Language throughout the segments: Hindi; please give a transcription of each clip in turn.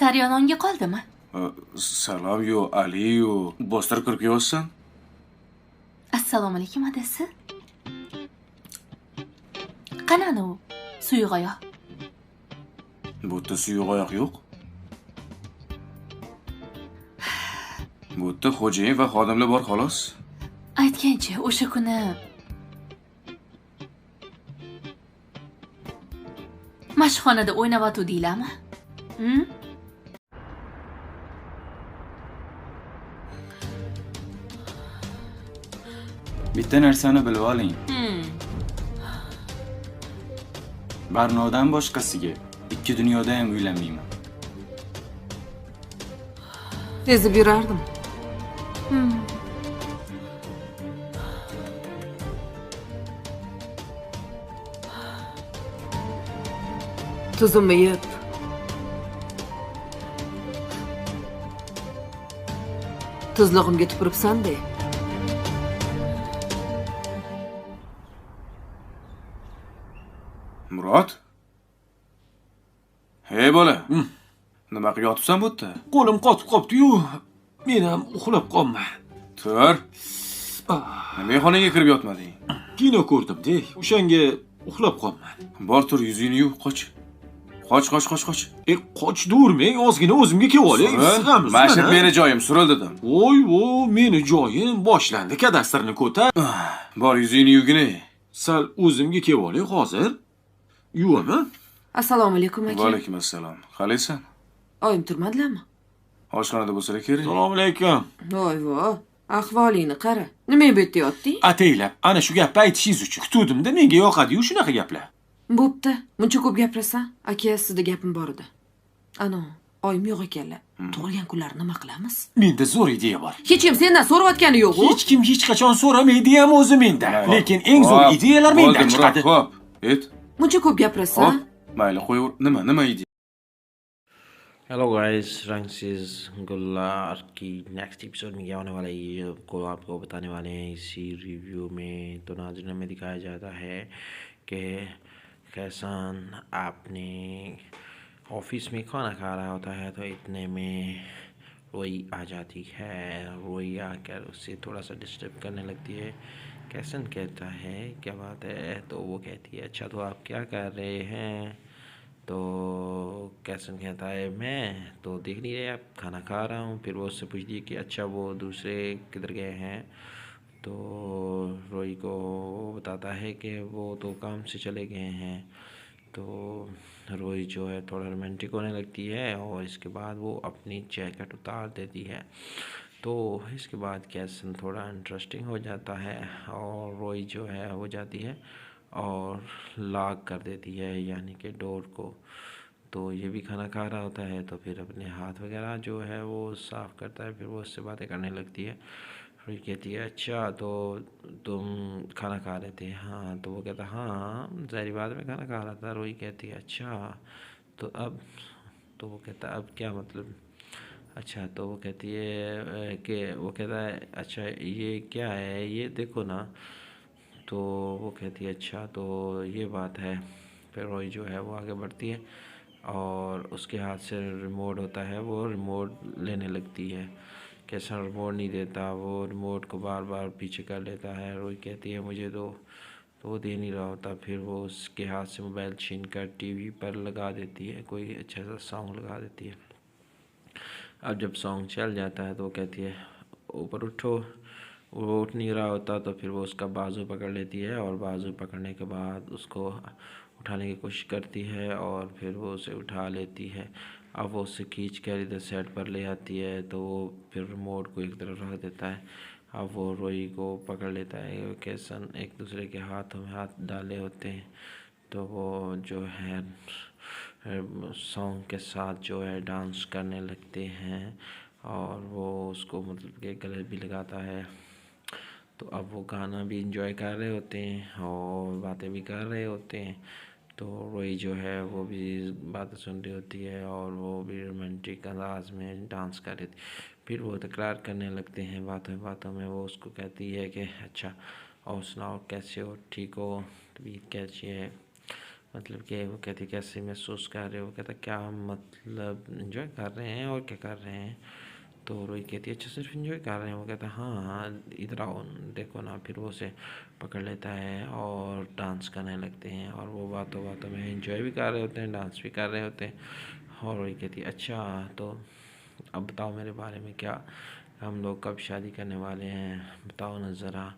Sariyononga qoldimi? Salom yo Aliyu, bostirib kirib kelyapsan? Assalomu alaykum adasi. Qanani u? Suyuq oyoq. Bu yerda suyuq oyoq yo'q. Bu yerda xo'jayin va xodimlar bor xolos. Aytgancha, o'sha kuni mashxonada o'ynayotgandinglarmi? Bitta narsani bilib oling. Barnodan boshqasiga ikki dunyoda ham uylanmayman. Sezib yurardim. Tuzimni yeb. Tuzlig'imga tupuribsan-da. Murod? Hey bola. Nima qilib yotibsan bu yerda? Qo'lim qotib qopti-yu, men ham uxlab qolman. Tur. Nima xonaga kirib yotmading? Kino ko'rdim-da, o'shanga uxlab qolman. Bor tur, yuzingni yuv, qoch. Qoch. Qoch durmang, ozgina o'zimga kelib olay. Sig'amiz. Mana meni joyim, suril dedim. Voy, meni joyim boshlandı, kadastrni ko'tar. Bor, yuzingni yuvgina. Sal o'zimga kelib olay hozir. Yuvaman. Assalomu alaykum aka. Va alaykum assalom. Qalaysan? Oyim turmadilarmi? Oshxonada bo'lsa kerak. Assalomu alaykum. Voy, ahvolingni qara. Nima bu yerda yotding? Ataylab, ana shu gapni aytishingiz uchun kutuvdim-da, menga yoqadi-yu shunaqa gaplar. Bo'pti. Muncha ko'p gapirasan. Aka, sizda gapim bor edi. Ana, oyim yo'q ekanlar. Tug'ilgan kunlarni nima qilamiz? Menda zo'r ideya bor. Hech kim sendan so'rayotgani yo'q-ku. Hech kim hech qachon so'ramaydi ham o'zi mendan. Lekin eng zo'r ideyalar mendan chiqadi. Xo'p, Muncha ko'p gapirasan. Mayli, qo'yaver. Nima ideya? Hello guys, रंगसिस गुल्लार की नेक्स्ट एपिसोड में क्या होने वाला है ये को आपको बताने वाले हैं इसी रिव्यू में। तो नाज़रीन, में दिखाया जाता है कि कैसन आपने ऑफिस में खाना खा रहा होता है तो इतने में रोई आ जाती है। रोई आकर उससे थोड़ा सा डिस्टर्ब करने लगती है। कैसन कहता है क्या बात है, तो वो कहती है अच्छा तो आप क्या कर रहे हैं। तो कैसन कहता है मैं तो देख नहीं रहे आप, खाना खा रहा हूँ। फिर वो उससे पूछती है कि अच्छा वो दूसरे किधर गए हैं। तो रोई को बताता है कि वो तो काम से चले गए हैं। तो रोई जो है थोड़ा रोमांटिक होने लगती है और इसके बाद वो अपनी जैकेट उतार देती है। तो इसके बाद कैसन थोड़ा इंटरेस्टिंग हो जाता है और रोई जो है हो जाती है और लॉक कर देती है, यानी कि डोर को। तो ये भी खाना खा रहा होता है तो फिर अपने हाथ वगैरह जो है वो साफ़ करता है। फिर वो उससे बातें करने लगती है। फिर कहती है अच्छा तो तुम खाना खा रहे थे। हाँ, तो वो कहता हाँ ज़ाहिर बात में खाना खा रहा था। रोई कहती है अच्छा तो अब, तो वो कहता अब क्या मतलब। अच्छा, तो वो कहती है कि वो कहता है अच्छा ये क्या है ये देखो ना। तो वो कहती है अच्छा तो ये बात है। फिर रोई जो है वो आगे बढ़ती है और उसके हाथ से रिमोट होता है, वो रिमोट लेने लगती है। कैसा रिमोट नहीं देता, वो रिमोट को बार बार पीछे कर लेता है। रोई कहती है मुझे तो वो दे नहीं रहा होता। फिर वो उसके हाथ से मोबाइल छीन कर टीवी पर लगा देती है, कोई अच्छा सा सॉन्ग लगा देती है। अब जब सॉन्ग चल जाता है तो वो कहती है ऊपर उठो। वो उठ नहीं रहा होता तो फिर वो उसका बाजू पकड़ लेती है और बाजू पकड़ने के बाद उसको उठाने की कोशिश करती है और फिर वो उसे उठा लेती है। अब वो उसे खींच कर इधर सेट पर ले आती है तो वो फिर रिमोट को एक तरफ रख देता है। अब वो रोई को पकड़ लेता है। कैसन एक दूसरे के हाथों में हाथ डाले होते हैं तो वो जो है सॉन्ग के साथ जो है डांस करने लगते हैं और वो उसको मतलब के गले भी लगाता है। तो अब वो गाना भी इंजॉय कर रहे होते हैं और बातें भी कर रहे होते हैं। तो रोई जो है वो भी बातें सुन रही होती है और वो भी रोमांटिक अंदाज में डांस कर रही थी। फिर वो तकरार करने लगते हैं बातों बातों में। वो उसको कहती है कि अच्छा और सुनाओ कैसे हो, ठीक हो, तबीयत कैसी है। मतलब कि वो कहती कैसे महसूस कर रहे हो, कहता क्या मतलब एंजॉय कर रहे हैं और क्या कर रहे हैं। तो रोई कहती है अच्छा सिर्फ एंजॉय कर रहे हैं। वो कहता हाँ हाँ इधर आओ देखो ना। फिर वो उसे पकड़ लेता है और डांस करने लगते हैं और वो बातों बातों में एंजॉय भी कर रहे होते हैं, डांस भी कर रहे होते हैं। और रोई कहती है अच्छा तो अब बताओ मेरे बारे में, क्या हम लोग कब शादी करने वाले हैं, बताओ ना ज़रा,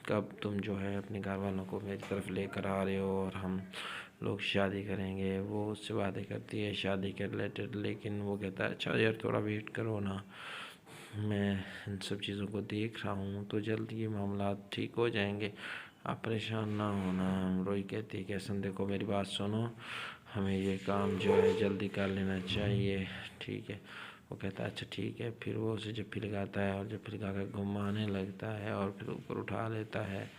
कब तुम जो है अपने घर वालों को मेरी तरफ लेकर आ रहे हो और हम लोग शादी करेंगे। वो उससे बातें करती है शादी के रिलेटेड, लेकिन वो कहता है अच्छा यार थोड़ा वेट करो ना, मैं इन सब चीज़ों को देख रहा हूँ तो जल्दी ये मामला ठीक हो जाएंगे, आप परेशान ना होना। रोई कहती है कि ऐसा देखो मेरी बात सुनो, हमें ये काम जो है जल्दी कर लेना चाहिए, ठीक है। वो कहता है अच्छा ठीक है। फिर वो उसे जप्फी लगाता है और जप्फी लगा कर घुमाने लगता है और फिर ऊपर उठा लेता है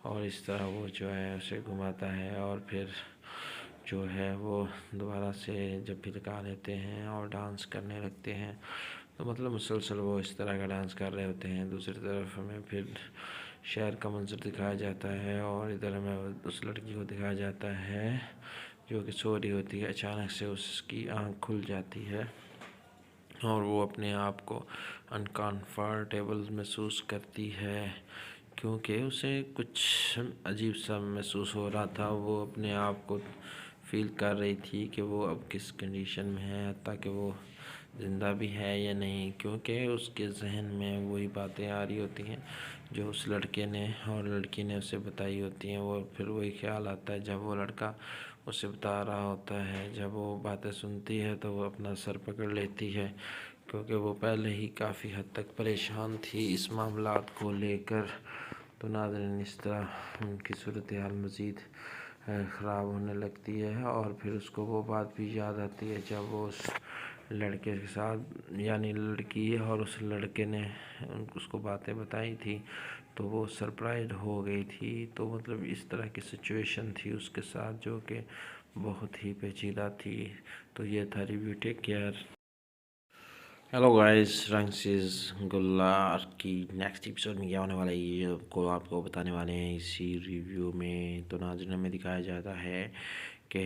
और इस तरह वो जो है उसे घुमाता है और फिर जो है वो दोबारा से जप्फी लगा लेते हैं और डांस करने लगते हैं। तो मतलब मुसलसल वो इस तरह का डांस कर रहे होते हैं। दूसरी तरफ हमें फिर शहर का मंजर दिखाया जाता है और इधर हमें उस लड़की को दिखाया जाता है जो कि सो रही होती है। अचानक से उसकी आँख खुल जाती है और वो अपने आप को अनकंफर्टेबल महसूस करती है क्योंकि उसे कुछ अजीब सा महसूस हो रहा था। वो अपने आप को फील कर रही थी कि वो अब किस कंडीशन में है, ताकि वो ज़िंदा भी है या नहीं, क्योंकि उसके जहन में वही बातें आ रही होती हैं जो उस लड़के ने और लड़की ने उसे बताई होती हैं। वो फिर वही ख्याल आता है जब वो लड़का उसे बता रहा होता है। जब वो बातें सुनती है तो वो अपना सर पकड़ लेती है क्योंकि वो पहले ही काफ़ी हद तक परेशान थी इस मामलात को लेकर। तो नाज़रीन इस तरह उनकी सूरत हाल मज़ीद ख़राब होने लगती है और फिर उसको वो बात भी याद आती है जब वो उस लड़के के साथ यानी लड़की और उस लड़के ने उसको बातें बताई थी तो वो सरप्राइज हो गई थी। तो मतलब इस तरह की सिचुएशन थी उसके साथ जो कि बहुत ही पेचीदा थी। तो ये था review, take care. Hello guys, रंगसीज गुल्लार की नेक्स्ट एपिसोड में क्या होने वाला है ये को आपको बताने वाले हैं इसी रिव्यू में। तो नाज़रीन में दिखाया जाता है कि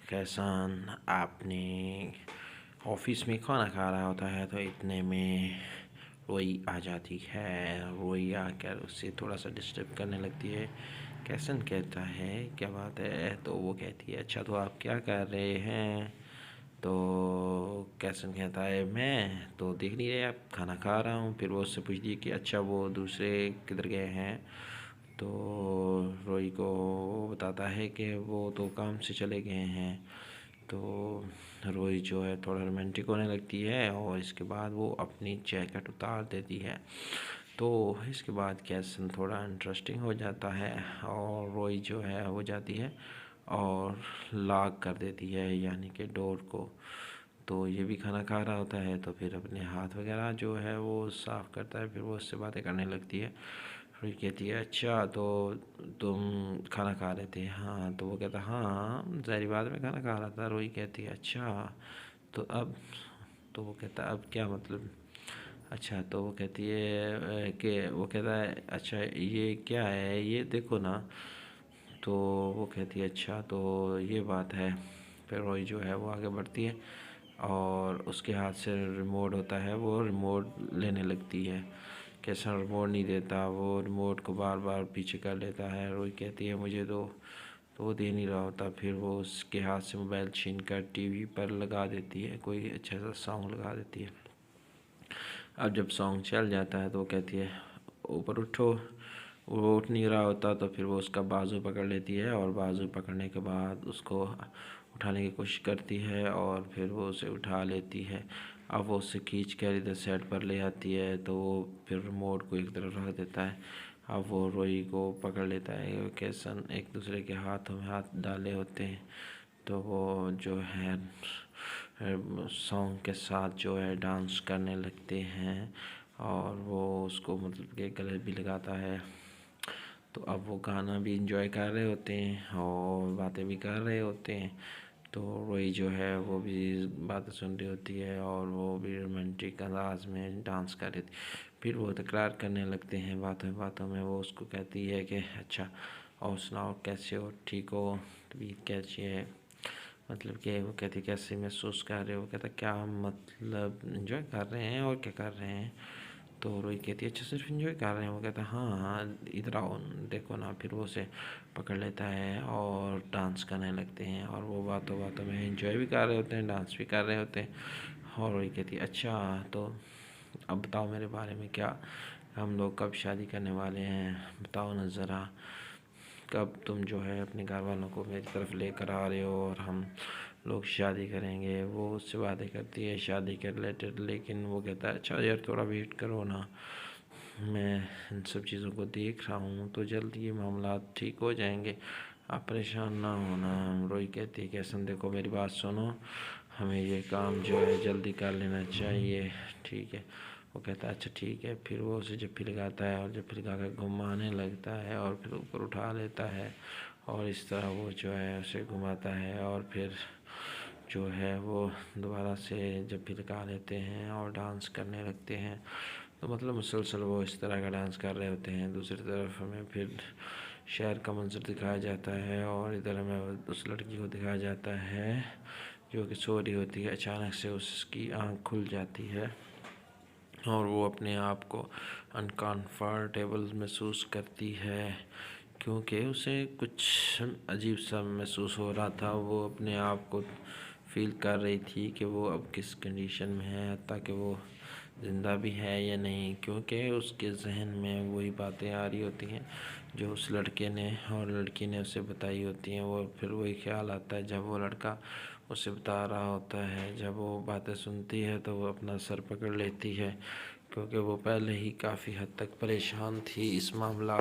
कैसान आपने ऑफिस में खाना खा रहा होता है तो इतने में रोई आ जाती है। रोई आकर उससे थोड़ा सा डिस्टर्ब करने लगती है। कैसन कहता है क्या बात है, तो वो कहती है अच्छा तो आप क्या कर रहे हैं। तो कैसन कहता है मैं तो देख नहीं रहे आप खाना खा रहा हूँ। फिर वो उससे पूछती है कि अच्छा वो दूसरे किधर गए हैं। तो रोई को बताता है कि वो तो काम से चले गए हैं। तो रोई जो है थोड़ा रोमांटिक होने लगती है और इसके बाद वो अपनी जैकेट उतार देती है। तो इसके बाद कैसन थोड़ा इंटरेस्टिंग हो जाता है और रोई जो है हो जाती है और लॉक कर देती है यानी कि डोर को। तो ये भी खाना खा रहा होता है तो फिर अपने हाथ वगैरह जो है वो साफ़ करता है। फिर वो उससे बातें करने लगती है। फिर कहती है अच्छा तो तुम खाना खा रहे थे। हाँ, तो वो कहता हाँ ज़ाहिर बात में खाना खा रहा था। रोई कहती है अच्छा तो अब, तो वो कहता अब क्या मतलब। अच्छा, तो वो कहती है कि वो कहता है अच्छा ये क्या है ये देखो ना। तो वो कहती है अच्छा तो ये बात है। फिर रोई जो है वो आगे बढ़ती है और उसके हाथ से रिमोट होता है वो रिमोट लेने लगती है। कैसा रिमोट नहीं देता, वो रिमोट को बार बार पीछे कर लेता है। रोई कहती है मुझे तो वो दे नहीं रहा होता। फिर वो उसके हाथ से मोबाइल छीन कर टीवी पर लगा देती है, कोई अच्छा सा सॉन्ग लगा देती है। अब जब सॉन्ग चल जाता है तो वो कहती है ऊपर उठो। वो उठ नहीं रहा होता तो फिर वो उसका बाजू पकड़ लेती है और बाजू पकड़ने के बाद उसको उठाने की कोशिश करती है और फिर वो उसे उठा लेती है। अब वो उसे खींच कर इधर साइड पर ले आती है तो वो फिर रिमोट को एक तरफ रख देता है। अब वो रोई को पकड़ लेता है। कैसन एक दूसरे के हाथों में हाथ डाले होते हैं तो वो जो है सॉन्ग के साथ जो है डांस करने लगते हैं और वो उसको मतलब कि गले भी लगाता है। तो अब वो गाना भी इंजॉय कर रहे होते हैं और बातें भी कर रहे होते हैं। तो रोई जो है वो भी बातें सुन रही होती है और वो भी रोमांटिक अंदाज में डांस कर रही थी। फिर वो तकरार करने लगते हैं बातों बातों में। वो उसको कहती है कि अच्छा और सुनाओ कैसे हो, ठीक हो। तबीयत कैसी है, मतलब कि वो कहती कैसे महसूस कर रहे हो, कहता क्या मतलब इन्जॉय कर रहे हैं और क्या कर रहे हैं। तो रोहित कहती है अच्छा सिर्फ इन्जॉय कर रहे हैं। वो कहता है हाँ हाँ इधर आओ देखो ना। फिर वो उसे पकड़ लेता है और डांस करने लगते हैं, और वो बातों बातों में इन्जॉय भी कर रहे होते हैं, डांस भी कर रहे होते हैं। और रोहित कहती है अच्छा तो अब बताओ मेरे बारे में, क्या हम लोग कब शादी करने वाले हैं, बताओ ना ज़रा, कब तुम जो है अपने घर वालों को मेरी तरफ लेकर आ रहे हो और हम लोग शादी करेंगे। वो उससे बातें करती है शादी के रिलेटेड, लेकिन वो कहता है अच्छा यार थोड़ा वेट करो ना, मैं इन सब चीज़ों को देख रहा हूँ, तो जल्दी ये मामला ठीक हो जाएंगे, आप परेशान ना होना। रोहित कहती है कि ऐसा देखो मेरी बात सुनो, हमें ये काम जो है जल्दी कर लेना चाहिए, ठीक है। वो कहता है अच्छा ठीक है। फिर वो उसे जप्फी लगाता है और जप्फी लगा कर घुमाने लगता है और फिर ऊपर उठा लेता है, और इस तरह वो जो है उसे घुमाता है, और फिर जो है वो दोबारा से जप्फी लगा लेते हैं और डांस करने लगते हैं। तो मतलब मुसलसल वो इस तरह का डांस कर रहे होते हैं। दूसरी तरफ हमें फिर शहर का मंजर दिखाया जाता है, और इधर हमें उस लड़की को दिखाया जाता है जो कि सो रही होती है। अचानक से उसकी आँख खुल जाती है और वो अपने आप को अनकंफर्टेबल महसूस करती है, क्योंकि उसे कुछ अजीब सा महसूस हो रहा था। वो अपने आप को फील कर रही थी कि वो अब किस कंडीशन में है, ताकि वो ज़िंदा भी है या नहीं, क्योंकि उसके जहन में वही बातें आ रही होती हैं जो उस लड़के ने और लड़की ने उसे बताई होती हैं। वो फिर वही ख्याल आता है जब वो लड़का उसे बता रहा होता है। जब वो बातें सुनती है तो वो अपना सर पकड़ लेती है, क्योंकि वो पहले ही काफ़ी हद तक परेशान थी इस मामला